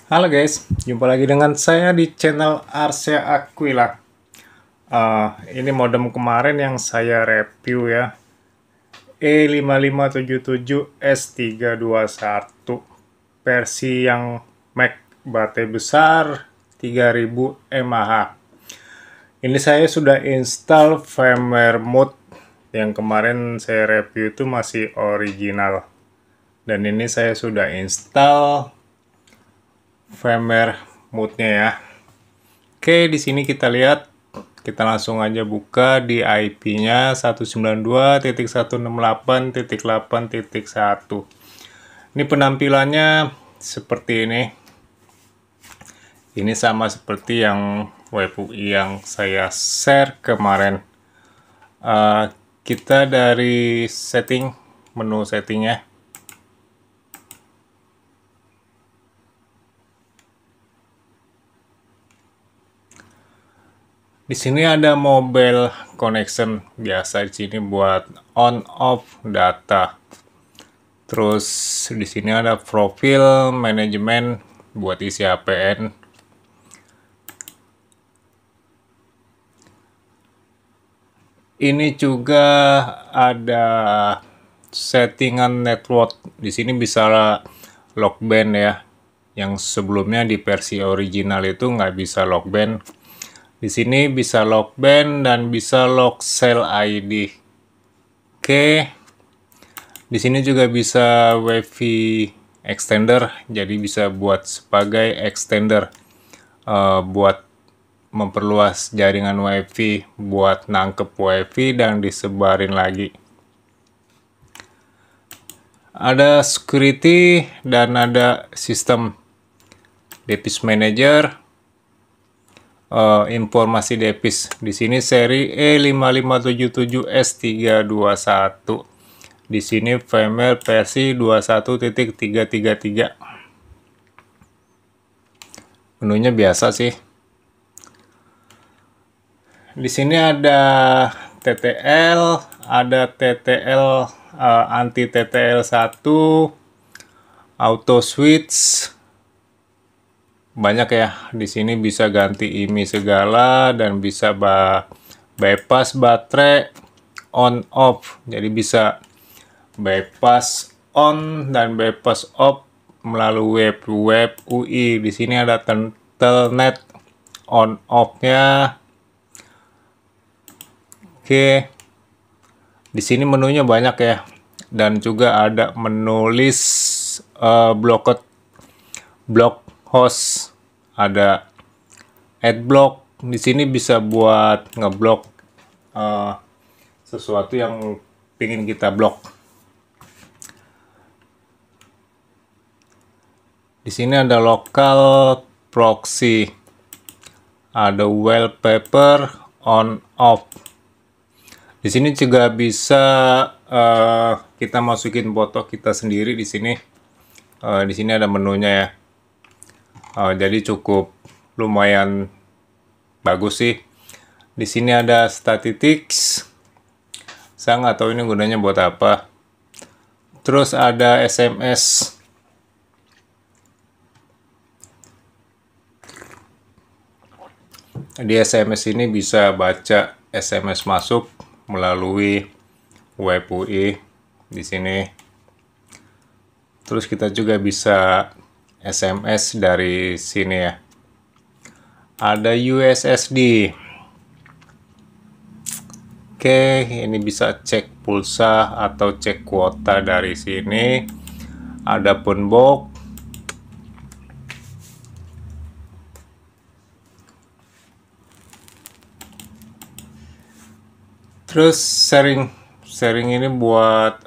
Halo guys, jumpa lagi dengan saya di channel Arsya Aquila. Ini modem kemarin yang saya review ya, E5577S321, versi yang Mac baterai besar 3000 mAh. Ini saya sudah install firmware mode yang kemarin saya review itu masih original, dan ini saya sudah install firmware mode-nya ya. Oke, di sini kita lihat, kita langsung aja buka di IP-nya 192.168.8.1. Ini penampilannya seperti ini. Ini sama seperti yang web UI yang saya share kemarin. Kita dari setting, menu settingnya. Di sini ada mobile connection, biasa di sini buat on off data. Terus di sini ada profil manajemen buat isi APN. Ini juga ada settingan network. Di sini bisa lock band ya. Yang sebelumnya di versi original itu nggak bisa lock band. Di sini bisa lock band dan bisa lock cell ID. Oke. Di sini juga bisa WiFi extender, jadi bisa buat sebagai extender buat memperluas jaringan WiFi, buat nangkep WiFi dan disebarin lagi. Ada security dan ada sistem device manager. Informasi device di sini seri E5577S321. Di sini firmware versi 21.333. Menunya biasa sih. Di sini ada TTL, ada TTL anti TTL1, auto switch. Banyak ya, di sini bisa ganti IMEI segala dan bisa bypass baterai on off. Jadi bisa bypass on dan bypass off melalui web UI. Di sini ada telnet on off-nya. Oke. Di sini menunya banyak ya. Dan juga ada menulis block host, ada adblock. Di sini bisa buat ngeblok sesuatu yang ingin kita blok. Di sini ada local proxy, ada wallpaper on off. Di sini juga bisa kita masukin foto kita sendiri di sini. Di sini ada menunya ya. Jadi cukup lumayan bagus sih. Di sini ada statistics. Saya nggak tahu ini gunanya buat apa. Terus ada SMS. Di SMS ini bisa baca SMS masuk melalui web UI di sini. Terus kita juga bisa SMS dari sini ya. Ada USSD. Oke, ini bisa cek pulsa atau cek kuota dari sini. Ada phone box. Terus sharing ini buat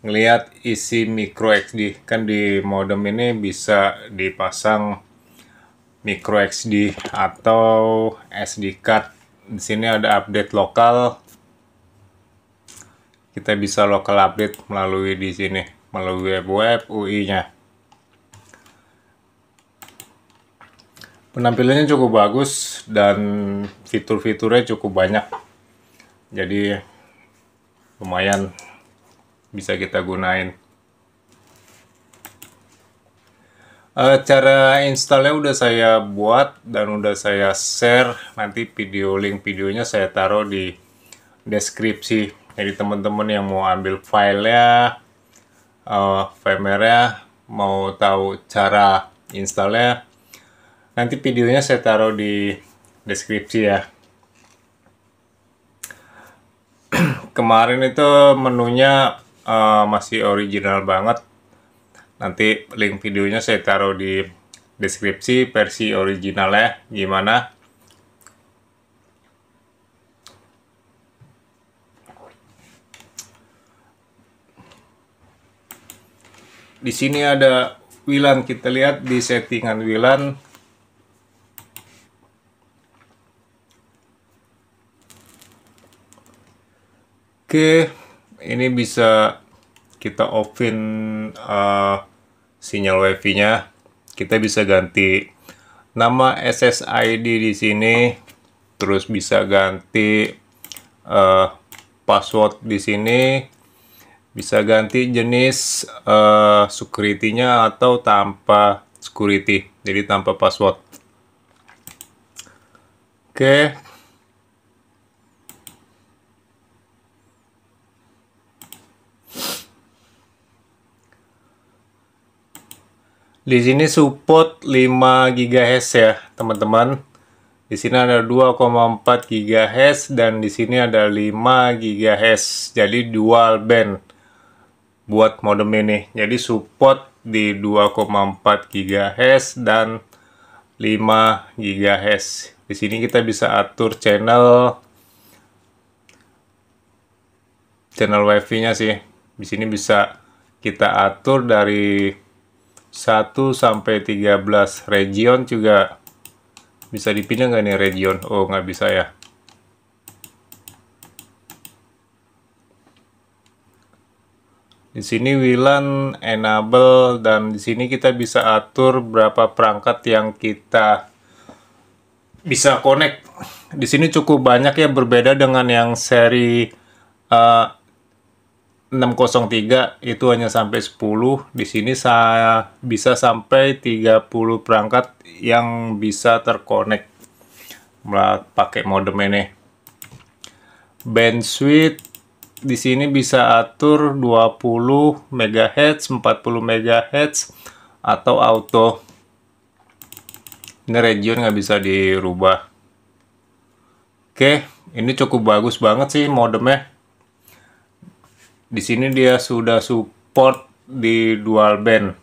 ngelihat isi micro SD. Kan di modem ini bisa dipasang micro SD atau SD card. Di sini ada update lokal. Kita bisa lokal update melalui di sini, melalui web UI-nya. Penampilannya cukup bagus dan fitur-fiturnya cukup banyak. Jadi lumayan bisa kita gunain. Cara installnya udah saya buat dan udah saya share. Nanti link videonya saya taruh di deskripsi. Jadi teman-teman yang mau ambil filenya, firmware-nya, mau tahu cara installnya, nanti videonya saya taruh di deskripsi ya. Kemarin itu menunya masih original banget. Nanti link videonya saya taruh di deskripsi versi originalnya gimana. Di sini ada WLAN, kita lihat di settingan WLAN. Oke, ini bisa kita offin sinyal WiFi-nya. Kita bisa ganti nama SSID di sini, terus bisa ganti password di sini, bisa ganti jenis security-nya atau tanpa security, jadi tanpa password. Oke. Di sini support 5 GHz ya, teman-teman. Di sini ada 2,4 GHz dan di sini ada 5 GHz. Jadi dual band buat modem ini. Jadi support di 2,4 GHz dan 5 GHz. Di sini kita bisa atur channel WiFi-nya sih. Di sini bisa kita atur dari 1 sampai 13 region juga. Bisa dipilih nggak nih region? Oh, nggak bisa ya. Di sini WLAN enable dan di sini kita bisa atur berapa perangkat yang kita bisa connect. Di sini cukup banyak ya, berbeda dengan yang seri 603 itu hanya sampai 10. Di sini saya bisa sampai 30 perangkat yang bisa terkonek pakai modem ini. Bandwidth di sini bisa atur 20 MHz, 40 MHz atau auto. Ini region nggak bisa dirubah. Oke, ini cukup bagus banget sih modemnya. Di sini dia sudah support di dual band.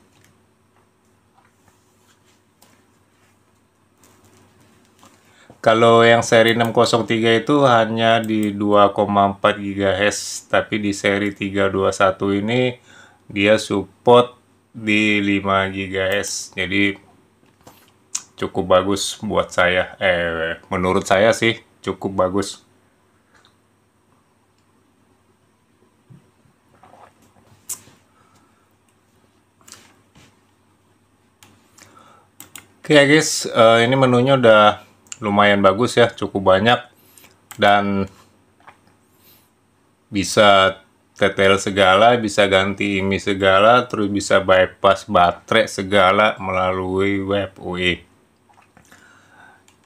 Kalau yang seri 603 itu hanya di 2,4 GHz, tapi di seri 321 ini dia support di 5 GHz. Jadi cukup bagus buat saya. Menurut saya sih cukup bagus. Oke ya guys, ini menunya udah lumayan bagus ya, cukup banyak dan bisa TTL segala, bisa ganti IMEI segala, terus bisa bypass baterai segala melalui web UI.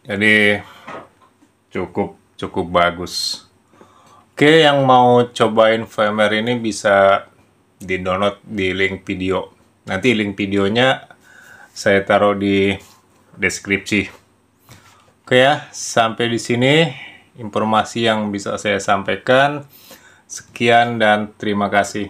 Jadi cukup bagus. Oke, yang mau cobain firmware ini bisa di-download di link video. Nanti link videonya saya taruh di deskripsi. Oke ya, sampai di sini informasi yang bisa saya sampaikan. Sekian dan terima kasih.